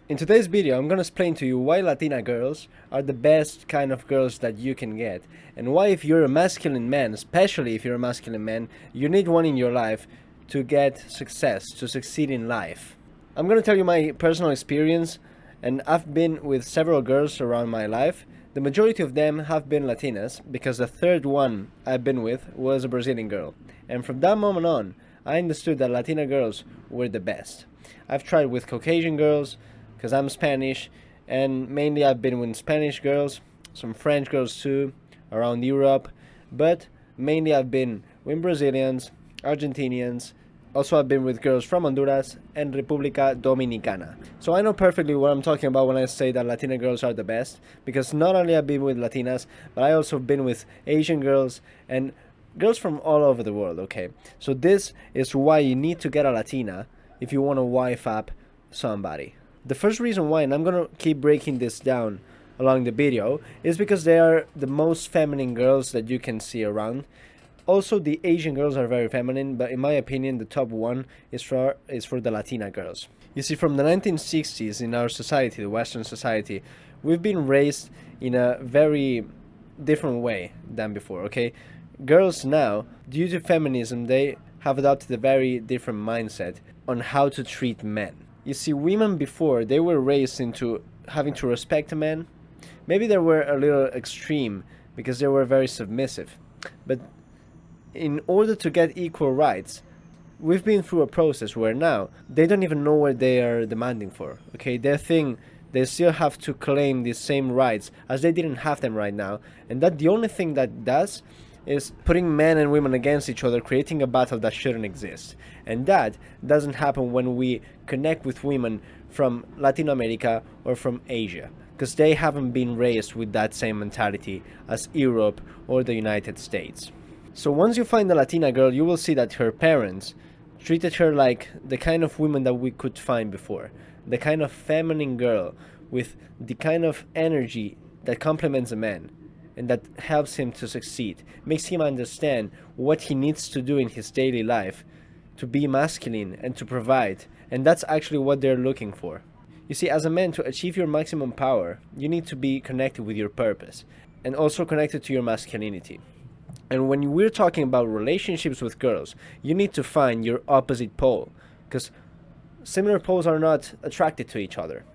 In today's video, I'm gonna explain to you why Latina girls are the best kind of girls that you can get, and why if you're a masculine man, especially if you're a masculine man, you need one in your life to get success, to succeed in life. I'm gonna tell you my personal experience, and I've been with several girls around my life. The majority of them have been Latinas, because the third one I've been with was a Brazilian girl. And from that moment on, I understood that Latina girls were the best. I've tried with Caucasian girls, because I'm Spanish, and mainly I've been with Spanish girls, some French girls too, around Europe, but mainly I've been with Brazilians, Argentinians, also I've been with girls from Honduras and República Dominicana. So I know perfectly what I'm talking about when I say that Latina girls are the best, because not only I've been with Latinas, but I also been with Asian girls and girls from all over the world, okay? So this is why you need to get a Latina if you want to wife up somebody. The first reason why, and I'm gonna keep breaking this down along the video, is because they are the most feminine girls that you can see around. Also, the Asian girls are very feminine, but in my opinion, the top one is for the Latina girls. You see, from the 1960s in our society, the Western society, we've been raised in a very different way than before, okay? Girls now, due to feminism, they have adopted a very different mindset on how to treat men. You see, women before, they were raised into having to respect a man. Maybe they were a little extreme because they were very submissive. But in order to get equal rights, we've been through a process where now they don't even know what they are demanding for. Okay, they think they still have to claim the same rights as they didn't have them right now. And that the only thing that does is putting men and women against each other, creating a battle that shouldn't exist. And that doesn't happen when we connect with women from Latin America or from Asia, because they haven't been raised with that same mentality as Europe or the United States. So once you find a Latina girl, you will see that her parents treated her like the kind of woman that we could find before, the kind of feminine girl with the kind of energy that complements a man and that helps him to succeed, makes him understand what he needs to do in his daily life to be masculine and to provide. And that's actually what they're looking for. You see, as a man, to achieve your maximum power, you need to be connected with your purpose and also connected to your masculinity. And when we're talking about relationships with girls, you need to find your opposite pole, because similar poles are not attracted to each other.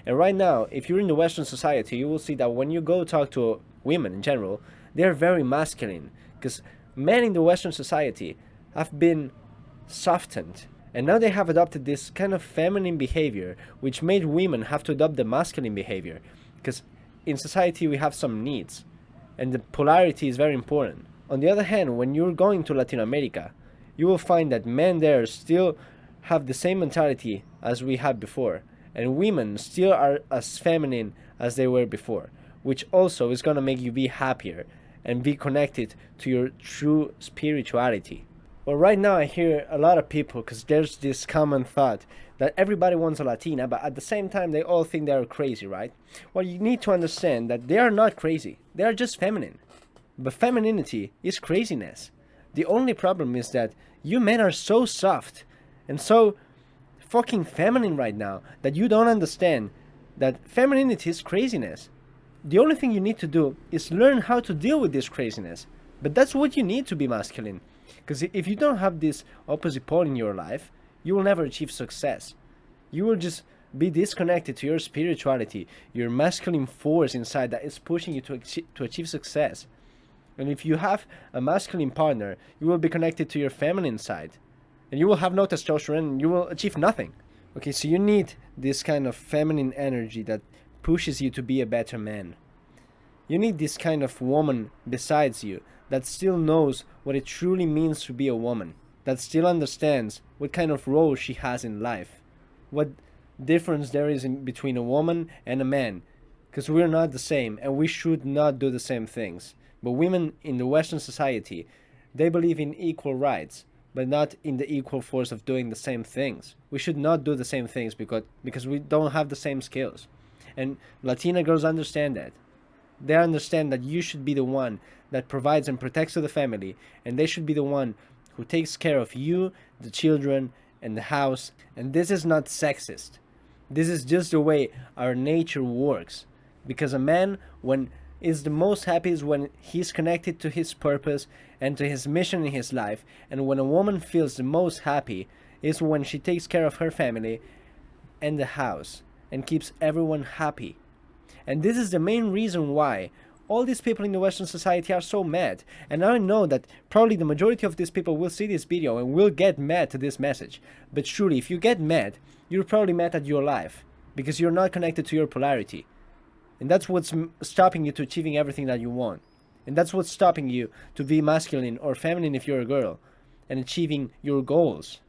And right now, if you're in the Western society, you will see that when you go talk to women in general, they're very masculine, because men in the Western society have been softened, and now they have adopted this kind of feminine behavior, which made women have to adopt the masculine behavior, because in society we have some needs, and the polarity is very important. On the other hand, when you're going to Latin America, you will find that men there still have the same mentality as we had before, and women still are as feminine as they were before, which also is going to make you be happier and be connected to your true spirituality. Well, right now I hear a lot of people, because there's this common thought that everybody wants a Latina, but at the same time they all think they're crazy, right? Well, you need to understand that they are not crazy. They are just feminine. But femininity is craziness. The only problem is that you men are so soft and so fucking feminine right now that you don't understand that femininity is craziness. The only thing you need to do is learn how to deal with this craziness. But that's what you need to be masculine. Because if you don't have this opposite pole in your life, you will never achieve success. You will just be disconnected to your spirituality, your masculine force inside that is pushing you to achieve success. And if you have a masculine partner, you will be connected to your feminine side. And you will have no testosterone and you will achieve nothing. Okay, so you need this kind of feminine energy that pushes you to be a better man. You need this kind of woman besides you that still knows what it truly means to be a woman, that still understands what kind of role she has in life, what difference there is between a woman and a man, because we're not the same and we should not do the same things. But women in the Western society, they believe in equal rights, but not in the equal force of doing the same things. We should not do the same things because we don't have the same skills. And Latina girls understand that. They understand that you should be the one that provides and protects to the family, and they should be the one who takes care of you, the children, and the house. And this is not sexist. This is just the way our nature works. Because a man, when is the most happy is when he's connected to his purpose and to his mission in his life. And when a woman feels the most happy is when she takes care of her family and the house and keeps everyone happy. And this is the main reason why all these people in the Western society are so mad. And I know that probably the majority of these people will see this video and will get mad to this message. But surely, if you get mad, you're probably mad at your life because you're not connected to your polarity. And that's what's stopping you to achieving everything that you want. And that's what's stopping you to be masculine or feminine if you're a girl and achieving your goals.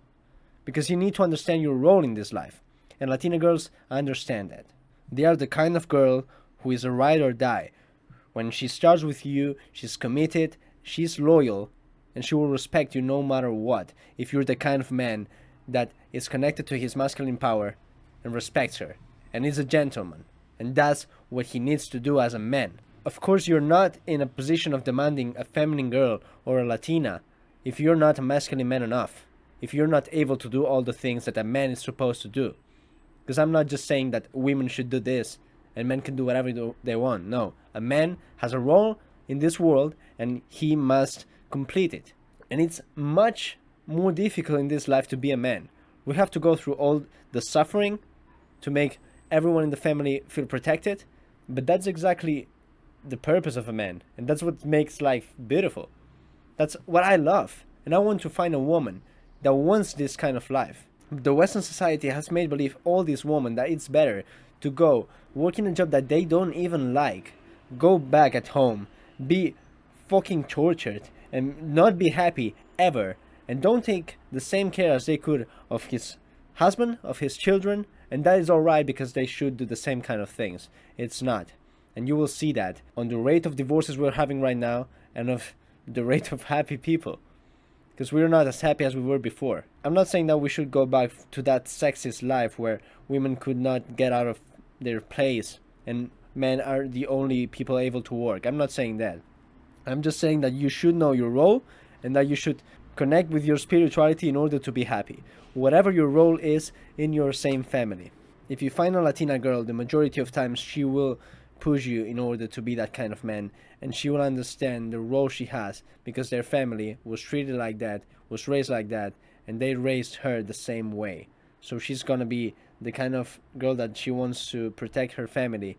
Because you need to understand your role in this life. And Latina girls understand that. They are the kind of girl who is a ride or die. When she starts with you, she's committed, she's loyal, and she will respect you no matter what. If you're the kind of man that is connected to his masculine power and respects her, and is a gentleman, and that's what he needs to do as a man. Of course, you're not in a position of demanding a feminine girl or a Latina if you're not a masculine man enough, if you're not able to do all the things that a man is supposed to do. Because I'm not just saying that women should do this and men can do whatever they want. No, a man has a role in this world and he must complete it. And it's much more difficult in this life to be a man. We have to go through all the suffering to make everyone in the family feel protected. But that's exactly the purpose of a man. And that's what makes life beautiful. That's what I love. And I want to find a woman that wants this kind of life. The Western society has made believe all these women that it's better to go work in a job that they don't even like, go back at home, be fucking tortured, and not be happy ever, and don't take the same care as they could of his husband, of his children, and that is alright because they should do the same kind of things. It's not. And you will see that on the rate of divorces we're having right now and of the rate of happy people. Because we're not as happy as we were before. I'm not saying that we should go back to that sexist life where women could not get out of their place and men are the only people able to work. I'm not saying that. I'm just saying that you should know your role and that you should connect with your spirituality in order to be happy. Whatever your role is in your same family. If you find a Latina girl, the majority of times she will push you in order to be that kind of man, and she will understand the role she has because their family was treated like that, was raised like that, and they raised her the same way. So she's gonna be the kind of girl that she wants to protect her family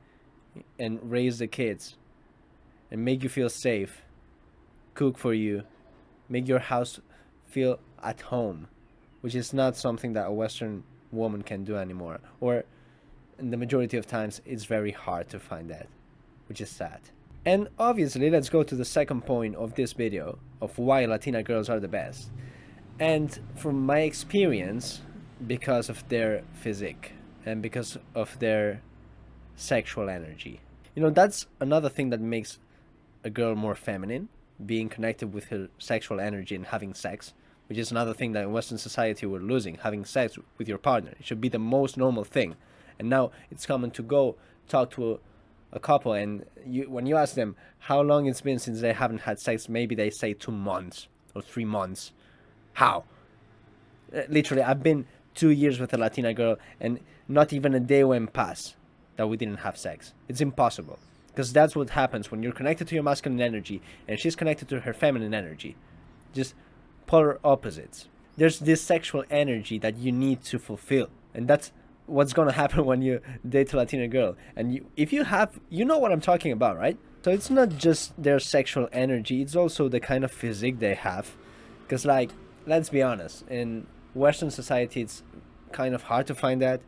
and raise the kids and make you feel safe, cook for you, make your house feel at home, which is not something that a Western woman can do anymore. Or in the majority of times, it's very hard to find that, which is sad. And obviously, let's go to the second point of this video of why Latina girls are the best. And from my experience, because of their physique and because of their sexual energy. You know, that's another thing that makes a girl more feminine, being connected with her sexual energy and having sex, which is another thing that in Western society we're losing, having sex with your partner. It should be the most normal thing. And now it's common to go talk to a couple and when you ask them how long it's been since they haven't had sex, maybe they say 2 months or 3 months. How? Literally, I've been 2 years with a Latina girl and not even a day went past that we didn't have sex. It's impossible. Because that's what happens when you're connected to your masculine energy and she's connected to her feminine energy. Just polar opposites. There's this sexual energy that you need to fulfill. And that's what's going to happen when you date a Latina girl. And if you have, you know what I'm talking about, right? So it's not just their sexual energy, it's also the kind of physique they have. Because, like, let's be honest, in Western society it's kind of hard to find that.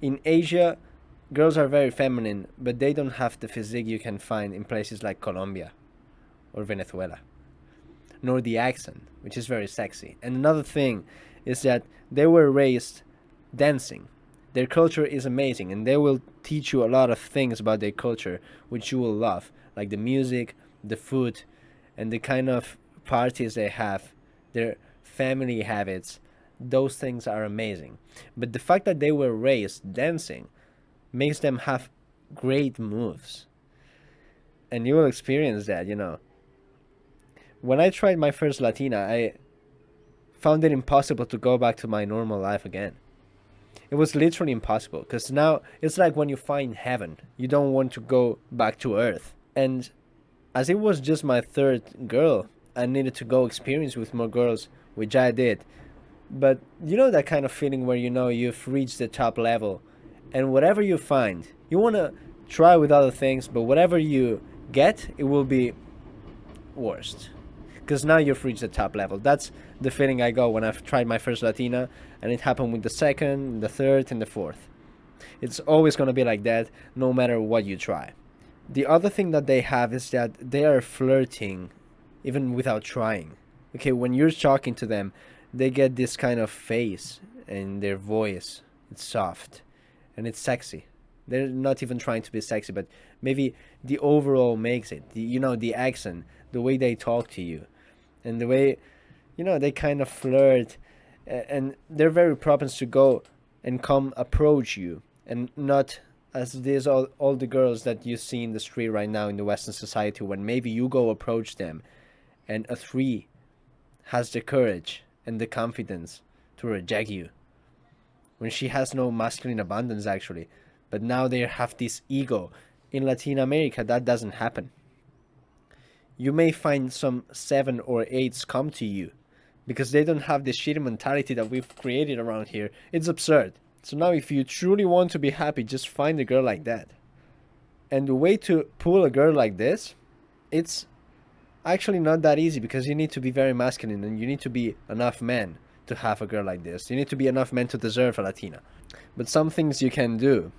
In Asia, girls are very feminine, but they don't have the physique you can find in places like Colombia or Venezuela, nor the accent, which is very sexy. And another thing is that they were raised dancing. Their culture is amazing, and they will teach you a lot of things about their culture, which you will love, like the music, the food, and the kind of parties they have, their family habits. Those things are amazing. But the fact that they were raised dancing makes them have great moves. And you will experience that, you know. When I tried my first Latina, I found it impossible to go back to my normal life again. It was literally impossible, because now it's like when you find heaven, you don't want to go back to earth. And as it was just my third girl, I needed to go experience with more girls, which I did. But you know that kind of feeling where you know you've reached the top level, and whatever you find, you want to try with other things, but whatever you get, it will be worst. Because now you've reached the top level. That's the feeling I got when I've tried my first Latina, and it happened with the second, the third, and the fourth. It's always going to be like that, no matter what you try. The other thing that they have is that they are flirting even without trying. Okay, when you're talking to them, they get this kind of face in their voice. It's soft and it's sexy. They're not even trying to be sexy, but maybe the overall makes it. The accent, the way they talk to you, and the way, they kind of flirt, and they're very propense to go and come approach you, and not as these all the girls that you see in the street right now in the Western society, when maybe you go approach them and a three has the courage and the confidence to reject you when she has no masculine abundance actually, but now they have this ego. In Latin America that doesn't happen. You may find some 7 or 8s come to you because they don't have the shitty mentality that we've created around here. It's absurd. So now if you truly want to be happy, just find a girl like that. And the way to pull a girl like this, it's actually not that easy, because you need to be very masculine and you need to be enough man to have a girl like this. You need to be enough man to deserve a Latina. But some things you can do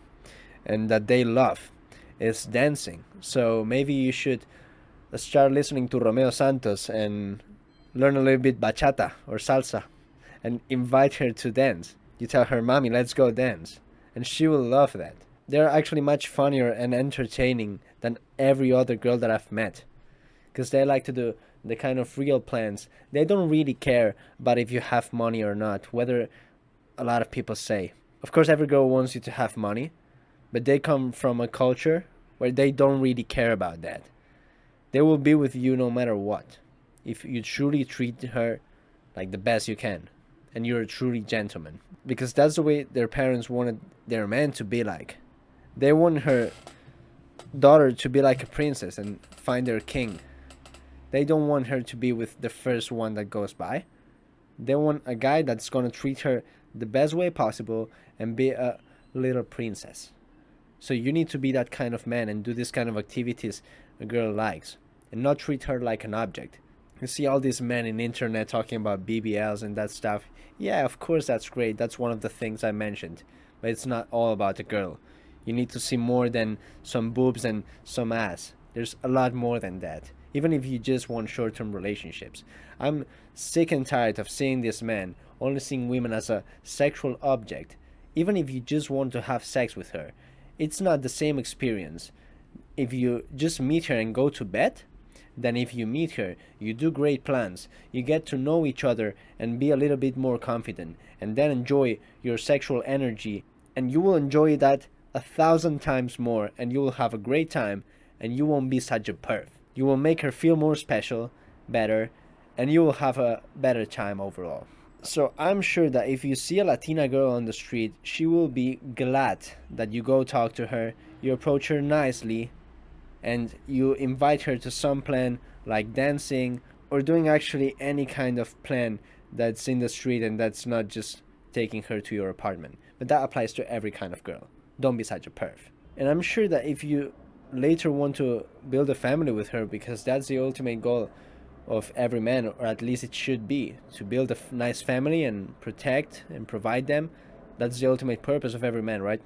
and that they love is dancing. So maybe you should start listening to Romeo Santos and learn a little bit bachata or salsa and invite her to dance. You tell her, "Mommy, let's go dance." And she will love that. They're actually much funnier and entertaining than every other girl that I've met, because they like to do the kind of real plans. They don't really care about if you have money or not, whether a lot of people say. Of course, every girl wants you to have money, but they come from a culture where they don't really care about that. They will be with you no matter what, if you truly treat her like the best you can, and you're a truly gentleman. Because that's the way their parents wanted their man to be like. They want her daughter to be like a princess and find their king. They don't want her to be with the first one that goes by. They want a guy that's going to treat her the best way possible and be a little princess. So you need to be that kind of man and do this kind of activities a girl likes, and not treat her like an object. You see all these men in internet talking about BBLs and that stuff. Yeah, of course that's great. That's one of the things I mentioned. But it's not all about the girl. You need to see more than some boobs and some ass. There's a lot more than that. Even if you just want short-term relationships. I'm sick and tired of seeing this man only seeing women as a sexual object. Even if you just want to have sex with her, it's not the same experience if you just meet her and go to bed than if you meet her, you do great plans, you get to know each other and be a little bit more confident, and then enjoy your sexual energy, and you will enjoy that 1,000 times more, and you will have a great time, and you won't be such a perv. You will make her feel more special, better, and you will have a better time overall. So I'm sure that if you see a Latina girl on the street, she will be glad that you go talk to her, you approach her nicely, and you invite her to some plan like dancing or doing actually any kind of plan that's in the street and that's not just taking her to your apartment. But that applies to every kind of girl. Don't be such a perv. And I'm sure that if you later want to build a family with her, because that's the ultimate goal of every man, or at least it should be, to build a nice family and protect and provide them. That's the ultimate purpose of every man, right?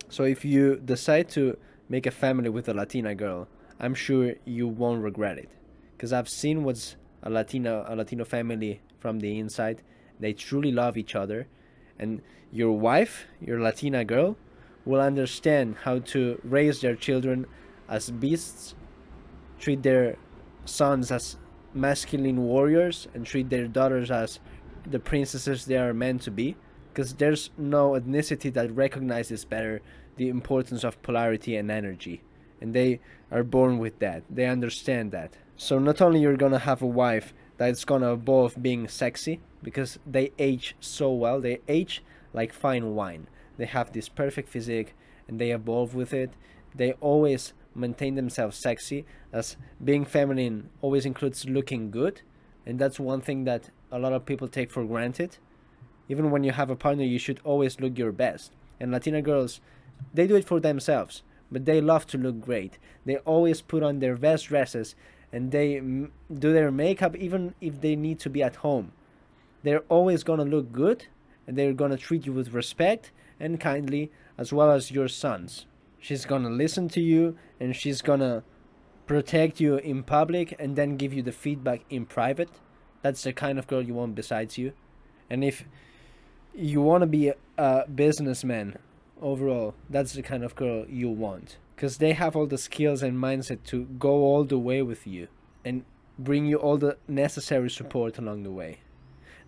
So if you decide to make a family with a Latina girl, I'm sure you won't regret it, because I've seen what's a Latino family from the inside. They truly love each other, and your wife, your Latina girl, will understand how to raise their children as beasts, treat their sons as masculine warriors, and treat their daughters as the princesses they are meant to be, because there's no ethnicity that recognizes better the importance of polarity and energy, and they are born with that. They understand that. So not only you're gonna have a wife that's gonna evolve being sexy, because they age so well, they age like fine wine. They have this perfect physique and they evolve with it. They always maintain themselves sexy, as being feminine always includes looking good, and that's one thing that a lot of people take for granted. Even when you have a partner, you should always look your best. And Latina girls, they do it for themselves, but they love to look great. They always put on their best dresses and they do their makeup even if they need to be at home. They're always gonna look good and they're gonna treat you with respect and kindly, as well as your sons. She's gonna listen to you and she's gonna protect you in public and then give you the feedback in private. That's the kind of girl you want besides you. And if you want to be a businessman overall, that's the kind of girl you want, because they have all the skills and mindset to go all the way with you and bring you all the necessary support along the way.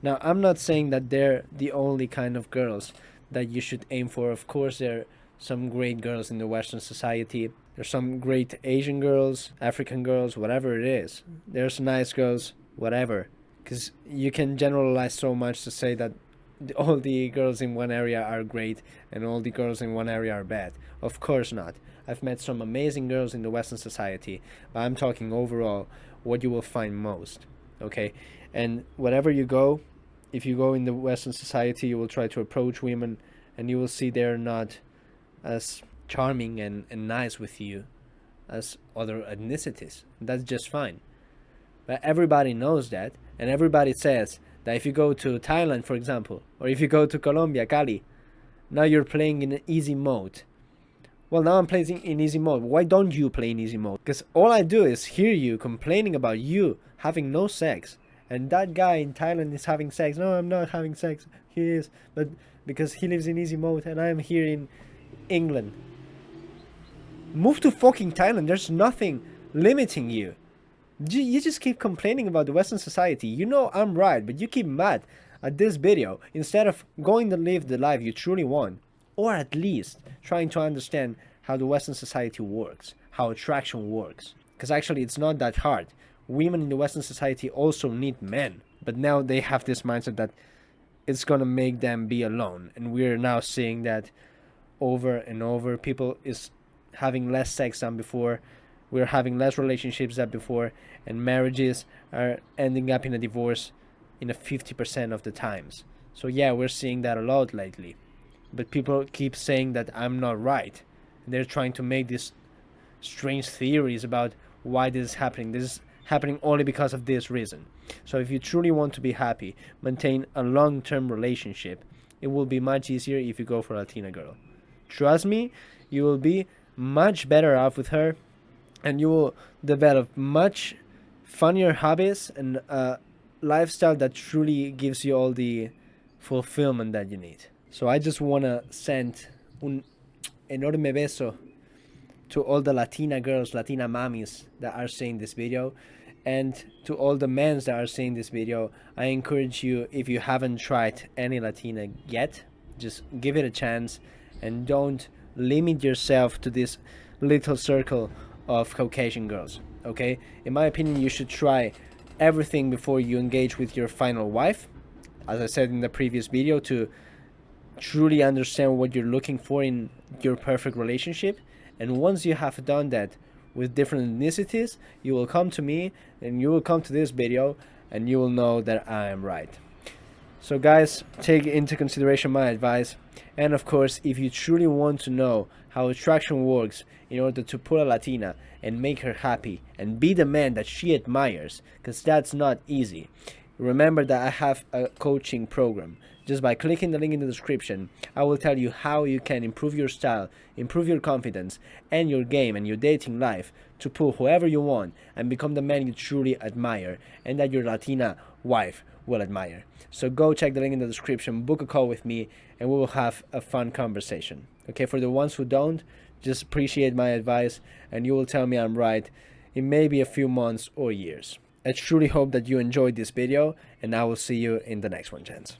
Now, I'm not saying that they're the only kind of girls that you should aim for. Of course, there are some great girls in the Western society. There's some great Asian girls, African girls, whatever it is. There's nice girls, whatever. Because you can generalize so much to say that all the girls in one area are great and all the girls in one area are bad. Of course not. I've met some amazing girls in the Western society, but I'm talking overall what you will find most. Okay? And wherever you go, if you go in the Western society, you will try to approach women and you will see they're not as charming and nice with you as other ethnicities. That's just fine. But everybody knows that, and everybody says that if you go to Thailand, for example, or if you go to Colombia, Cali, now you're playing in easy mode. Well, now I'm playing in easy mode. Why don't you play in easy mode? Because all I do is hear you complaining about you having no sex. And that guy in Thailand is having sex. No, I'm not having sex. He is. But because he lives in easy mode and I'm here in England. Move to fucking Thailand. There's nothing limiting you. You just keep complaining about the Western society. You know I'm right, but you keep mad at this video instead of going to live the life you truly want. Or at least trying to understand how the Western society works, how attraction works. Because actually it's not that hard. Women in the Western society also need men. But now they have this mindset that it's gonna make them be alone. And we're now seeing that over and over. People is having less sex than before. We're having less relationships than before. And marriages are ending up in a divorce in a 50% of the times. So yeah, we're seeing that a lot lately. But people keep saying that I'm not right. They're trying to make these strange theories about why this is happening. This is happening only because of this reason. So if you truly want to be happy, maintain a long-term relationship, it will be much easier if you go for a Latina girl. Trust me, you will be much better off with her, and you will develop much funnier hobbies and a lifestyle that truly gives you all the fulfillment that you need. So I just want to send un enorme beso to all the Latina girls, Latina mommies that are seeing this video, and to all the men that are seeing this video. I encourage you, if you haven't tried any Latina yet, just give it a chance and don't limit yourself to this little circle of Caucasian girls. Okay, in my opinion, you should try everything before you engage with your final wife, as I said in the previous video, to truly understand what you're looking for in your perfect relationship. And once you have done that with different ethnicities, you will come to me and you will come to this video and you will know that I am right. So guys, take into consideration my advice. And of course, if you truly want to know how attraction works in order to pull a Latina and make her happy and be the man that she admires, because that's not easy, remember that I have a coaching program. Just by clicking the link in the description, I will tell you how you can improve your style, improve your confidence, and your game and your dating life to pull whoever you want and become the man you truly admire and that your Latina wife will admire. So go check the link in the description, book a call with me, and we will have a fun conversation. Okay, for the ones who don't, just appreciate my advice and you will tell me I'm right in maybe a few months or years. I truly hope that you enjoyed this video, and I will see you in the next one, gents.